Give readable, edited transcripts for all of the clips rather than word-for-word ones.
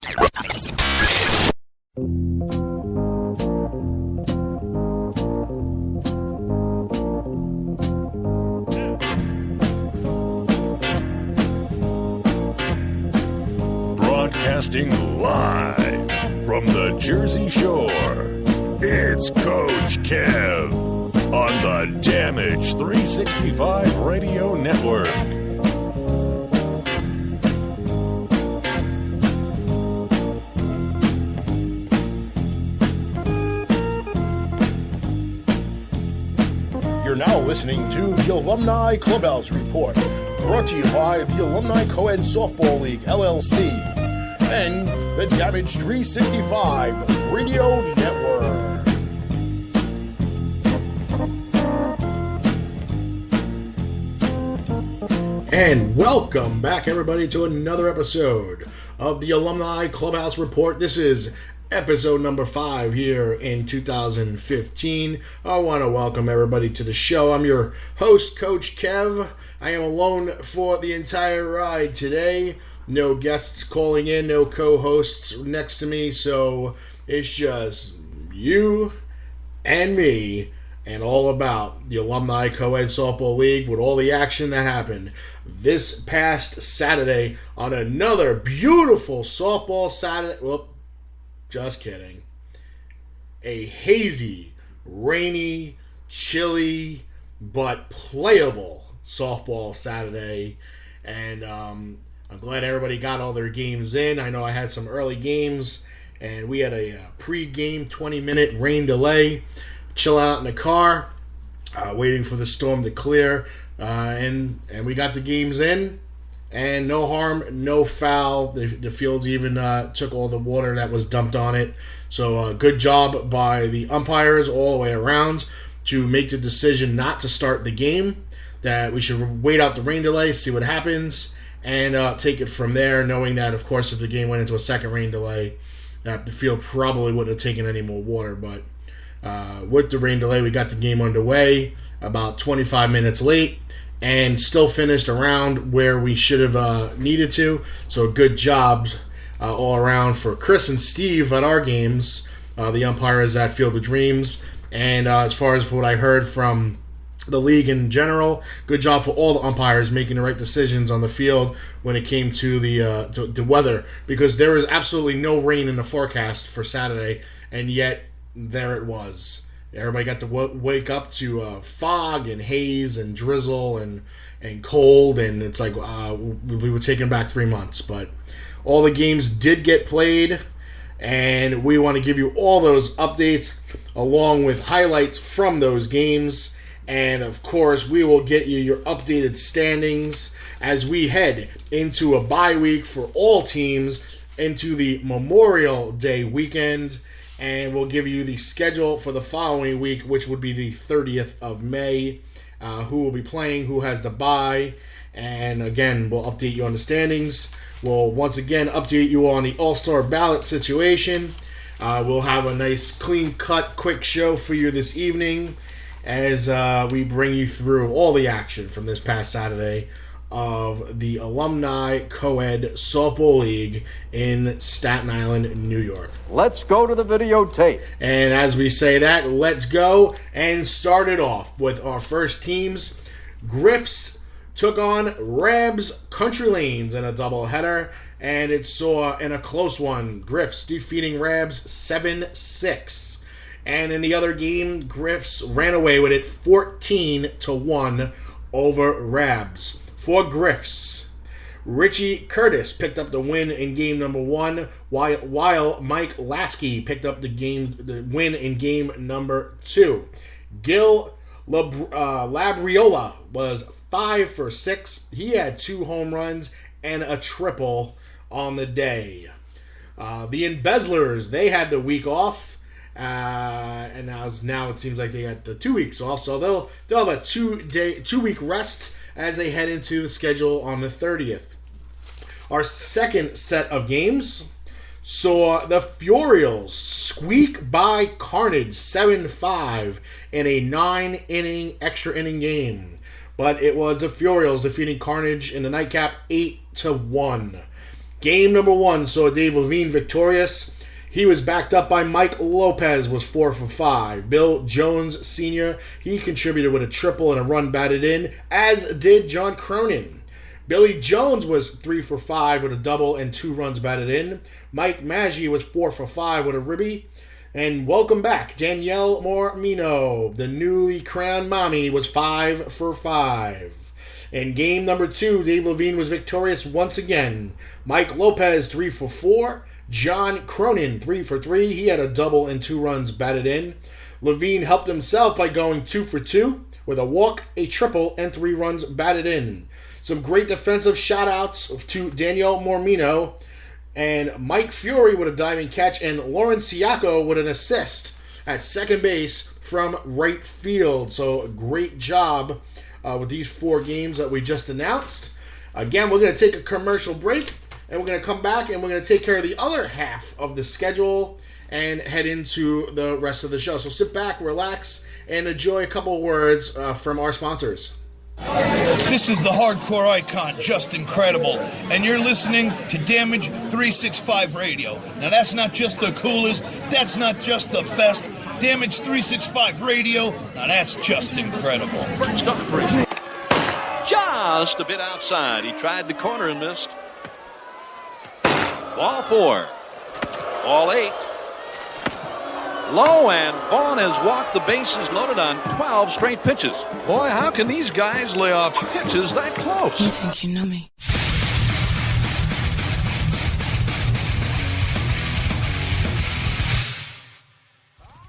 Broadcasting live from the Jersey Shore, it's Coach Kev on the Damage 365 Radio Network. You're now listening to the Alumni Clubhouse Report, brought to you by the Alumni Co-Ed Softball League, LLC, and the Damage 365 Radio Network. And welcome back, everybody, to another episode of the Alumni Clubhouse Report. This is episode number 5 here in 2015. I want to welcome everybody to the show. I'm your host, Coach Kev. I am alone for the entire ride today. No guests calling in, no co-hosts next to me, so it's just you and me and all about the Alumni Co-Ed Softball League with all the action that happened this past Saturday on another beautiful softball Saturday. Well, just kidding. A hazy, rainy, chilly, but playable softball Saturday. And I'm glad everybody got all their games in. I know I had some early games, and we had a pre-game 20-minute rain delay. Chill out in the car, waiting for the storm to clear. And we got the games in. And no harm, no foul. The fields even took all the water that was dumped on it. So good job by the umpires all the way around to make the decision not to start the game, that we should wait out the rain delay, see what happens, and take it from there, knowing that, of course, if the game went into a second rain delay, that the field probably wouldn't have taken any more water. But with the rain delay, we got the game underway about 25 minutes late, and still finished around where we should have needed to. So good job all around for Chris and Steve at our games, the umpires at Field of Dreams. And as far as what I heard from the league in general, good job for all the umpires making the right decisions on the field when it came to the weather, because there was absolutely no rain in the forecast for Saturday, and yet there it was. Everybody got to wake up to fog and haze and drizzle and cold, and it's like we were taking back 3 months. But all the games did get played, and we want to give you all those updates along with highlights from those games. And, of course, we will get you your updated standings as we head into a bye week for all teams into the Memorial Day weekend. And we'll give you the schedule for the following week, which would be the 30th of May, who will be playing, who has the bye. And, again, we'll update you on the standings. We'll, once again, update you on the All-Star ballot situation. We'll have a nice, clean-cut, quick show for you this evening as we bring you through all the action from this past Saturday of the Alumni Co-Ed Softball League in Staten Island, New York. Let's go to the videotape. And as we say that, let's go and start it off with our first teams. Griffs took on Rabs Country Lanes in a doubleheader, and it saw in a close one, Griffs defeating Rabs 7-6. And in the other game, Griffs ran away with it 14-1 over Rabs. For Griffs, Richie Curtis picked up the win in game number 1, while Mike Lasky picked up the win in game number 2. Gil Labriola was 5 for 6. He had 2 home runs and a triple on the day. The Embezzlers, they had the week off. And now it seems like they got the 2 weeks off, so they'll have a 2-week rest as they head into the schedule on the 30th. Our second set of games saw the Furials squeak by Carnage 7-5 in a 9-inning extra inning game, but it was the Furials defeating Carnage in the nightcap 8-1. Game number 1 saw Dave Levine victorious. He was backed up by Mike Lopez, was 4 for 5. Bill Jones Sr., he contributed with a triple and a run batted in, as did John Cronin. Billy Jones was 3 for 5 with a double and 2 runs batted in. Mike Maggi was 4 for 5 with a ribby. And welcome back, Danielle Mormino, the newly crowned mommy, was 5 for 5. In game number 2, Dave Levine was victorious once again. Mike Lopez, 3 for 4. John Cronin, 3 for 3. He had a double and 2 runs batted in. Levine helped himself by going 2 for 2 with a walk, a triple, and 3 runs batted in. Some great defensive shout-outs to Danielle Mormino and Mike Fury with a diving catch, and Lauren Siako with an assist at second base from right field. So great job with these 4 games that we just announced. Again, we're going to take a commercial break, and we're going to come back and we're going to take care of the other half of the schedule and head into the rest of the show. So sit back, relax, and enjoy a couple words from our sponsors. This is the hardcore icon, Just Incredible, and you're listening to Damage 365 Radio. Now that's not just the coolest, that's not just the best. Damage 365 Radio, now that's just incredible. First up, free. Just a bit outside. He tried the corner and missed. Ball 4. Ball 8. Low, and Vaughn has walked the bases loaded on 12 straight pitches. Boy, how can these guys lay off pitches that close? You think you know me?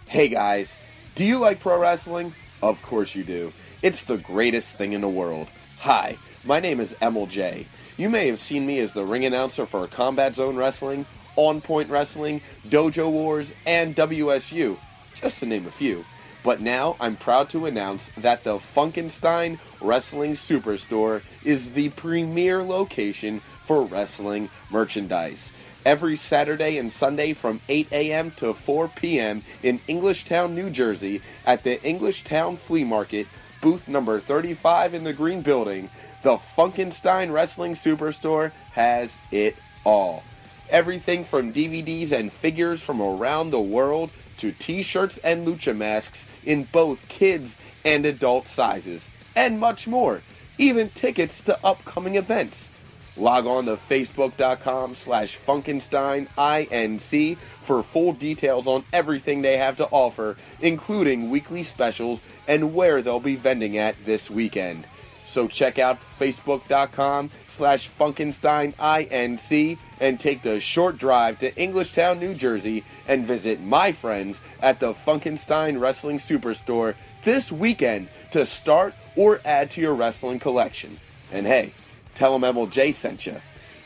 Hey guys, do you like pro wrestling? Of course you do. It's the greatest thing in the world. Hi, my name is Emil J. You may have seen me as the ring announcer for Combat Zone Wrestling, On Point Wrestling, Dojo Wars, and WSU, just to name a few. But now I'm proud to announce that the Funkenstein Wrestling Superstore is the premier location for wrestling merchandise. Every Saturday and Sunday from 8 a.m. to 4 p.m. in Englishtown, New Jersey at the Englishtown Flea Market, booth number 35 in the Green Building, the Funkenstein Wrestling Superstore has it all. Everything from DVDs and figures from around the world to t-shirts and lucha masks in both kids and adult sizes, and much more, even tickets to upcoming events. Log on to facebook.com/FunkensteinINC for full details on everything they have to offer, including weekly specials and where they'll be vending at this weekend. So check out facebook.com/FunkensteinINC and take the short drive to Englishtown, New Jersey and visit my friends at the Funkenstein Wrestling Superstore this weekend to start or add to your wrestling collection. And hey, tell them MLJ sent you.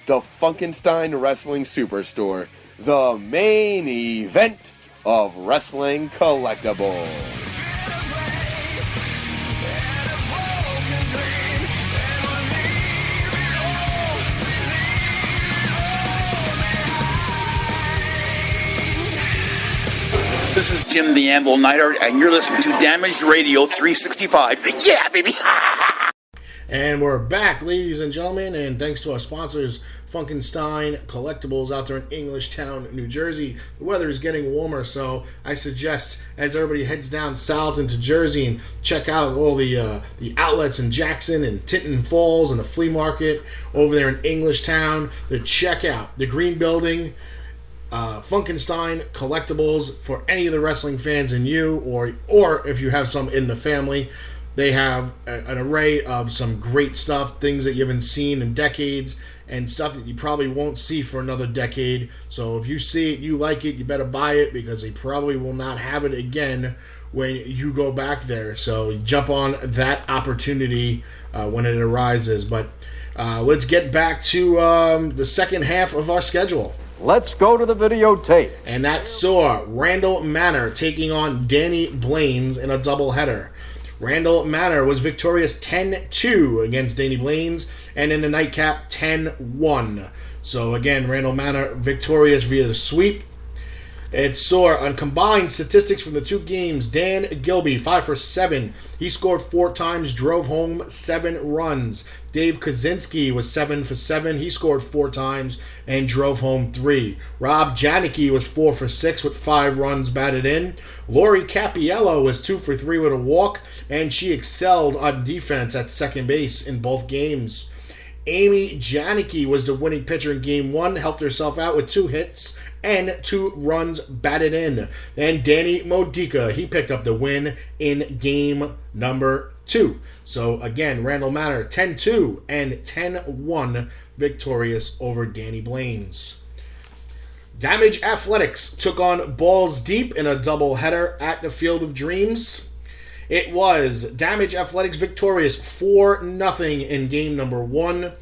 The Funkenstein Wrestling Superstore, the main event of wrestling collectibles. This is Jim the Anvil Neidhart, and you're listening to Damaged Radio 365. Yeah, baby! And we're back, ladies and gentlemen, and thanks to our sponsors, Funkenstein Collectibles out there in Englishtown, New Jersey. The weather is getting warmer, so I suggest as everybody heads down south into Jersey and check out all the outlets in Jackson and Tinton Falls and the flea market over there in Englishtown, to check out the Green Building, Funkenstein Collectibles for any of the wrestling fans in you, or if you have some in the family. They have an array of some great stuff, things that you haven't seen in decades, and stuff that you probably won't see for another decade. So if you see it, you like it, you better buy it, because they probably will not have it again when you go back there. So jump on that opportunity when it arises. But let's get back to the second half of our schedule. Let's go to the videotape. And that saw Randall Manor taking on Danny Blaines in a doubleheader. Randall Manor was victorious 10-2 against Danny Blaines, and in the nightcap 10-1. So again, Randall Manor victorious via the sweep. It saw on combined statistics from the two games. Dan Gilby, 5 for 7. He scored 4 times, drove home 7 runs. Dave Kaczynski was 7 for 7. He scored 4 times and drove home 3. Rob Janicki was 4 for 6 with 5 runs batted in. Lori Capiello was 2 for 3 with a walk, and she excelled on defense at second base in both games. Amy Janicki was the winning pitcher in Game 1, helped herself out with 2 hits and 2 runs batted in. And Danny Modica, he picked up the win in Game number 2. So again, Randall Manor 10-2 and 10-1 victorious over Danny Blaines. Damage Athletics took on Balls Deep in a doubleheader at the Field of Dreams. It was Damage Athletics victorious 4-0 in game number 1,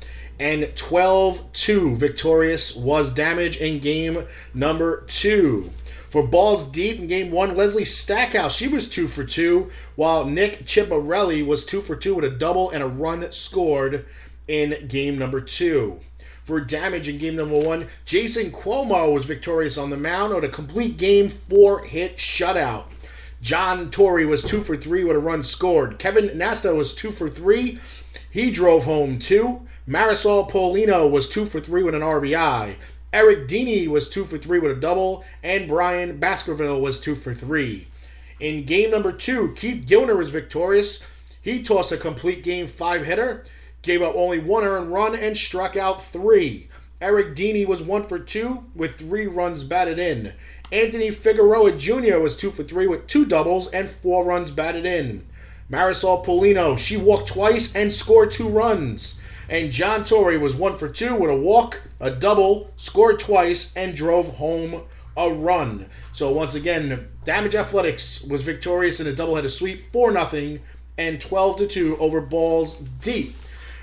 and 12-2 victorious was Damage in game number 2. For Balls Deep in game 1, Leslie Stackhouse, she was 2 for 2, while Nick Chiparelli was 2 for 2 with a double and a run scored in game number 2. For Damage in game number 1, Jason Cuomo was victorious on the mound with a complete game 4-hit shutout. John Torrey was 2 for 3 with a run scored. Kevin Nasta was 2 for 3. He drove home 2. Marisol Paulino was 2 for 3 with an RBI. Eric Deeney was 2 for 3 with a double. And Brian Baskerville was 2 for 3. In game number 2, Keith Gilner was victorious. He tossed a complete game 5-hitter, gave up only 1 earned run, and struck out 3. Eric Deeney was 1 for 2 with 3 runs batted in. Anthony Figueroa Jr. was 2 for 3 with 2 doubles and 4 runs batted in. Marisol Paulino, she walked twice and scored 2 runs. And John Torrey was 1 for 2 with a walk, a double, scored twice, and drove home a run. So once again, Damage Athletics was victorious in a doubleheader sweep, 4-0 and 12-2 over Balls Deep.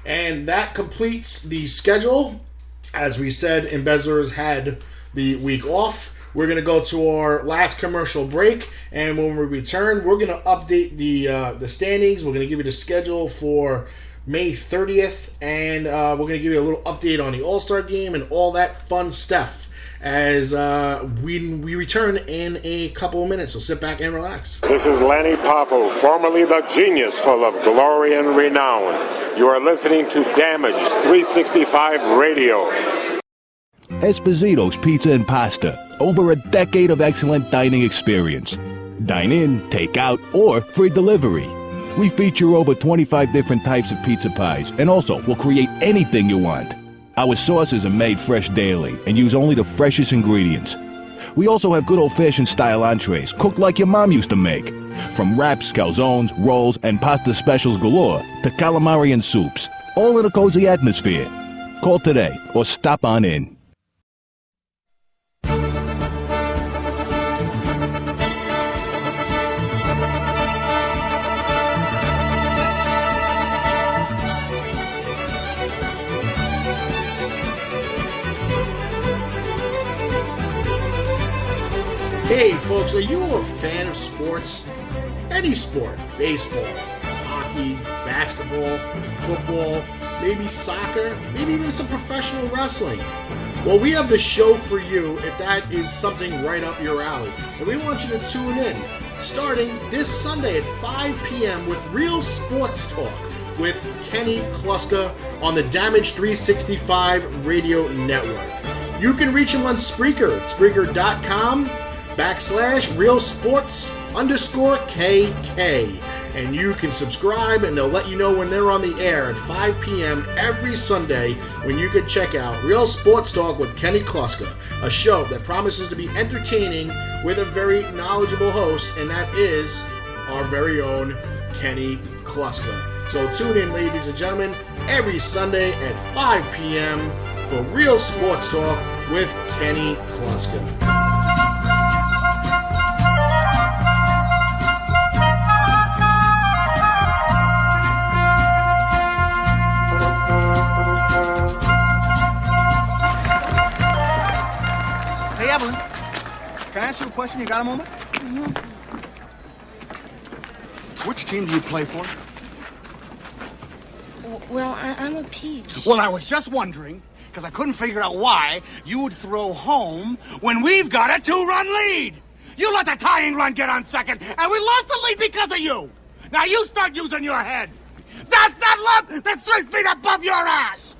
And that completes the schedule. As we said, Embezzlers had the week off. We're going to go to our last commercial break, and when we return, we're going to update the standings. We're going to give you the schedule for May 30th, and we're going to give you a little update on the All-Star Game and all that fun stuff as we return in a couple of minutes. So sit back and relax. This is Lanny Pavo, formerly the genius full of glory and renown. You are listening to Damage 365 Radio. Esposito's Pizza and Pasta. Over a decade of excellent dining experience. Dine in, take out, or free delivery. We feature over 25 different types of pizza pies, and also will create anything you want. Our sauces are made fresh daily and use only the freshest ingredients. We also have good old-fashioned style entrees, cooked like your mom used to make. From wraps, calzones, rolls, and pasta specials galore to calamari and soups, all in a cozy atmosphere. Call today or stop on in. Hey folks, are you a fan of sports? Any sport, baseball, hockey, basketball, football, maybe soccer, maybe even some professional wrestling. Well, we have the show for you if that is something right up your alley. And we want you to tune in starting this Sunday at 5 p.m. with Real Sports Talk with Kenny Kluska on the Damage 365 Radio Network. You can reach him on Spreaker, Spreaker.com/realsports_KK. And you can subscribe and they'll let you know when they're on the air at 5 p.m. every Sunday when you can check out Real Sports Talk with Kenny Kluska, a show that promises to be entertaining with a very knowledgeable host, and that is our very own Kenny Kluska. So tune in, ladies and gentlemen, every Sunday at 5 p.m. for Real Sports Talk with Kenny Kluska. Hey, Evelyn, can I ask you a question? You got a moment? Mm-hmm. Which team do you play for? Well, I'm a peach. Well, I was just wondering because I couldn't figure out why you would throw home when we've got a 2-run lead. You let the tying run get on second, and we lost the lead because of you. Now you start using your head. That's that love that's 3 feet above your ass.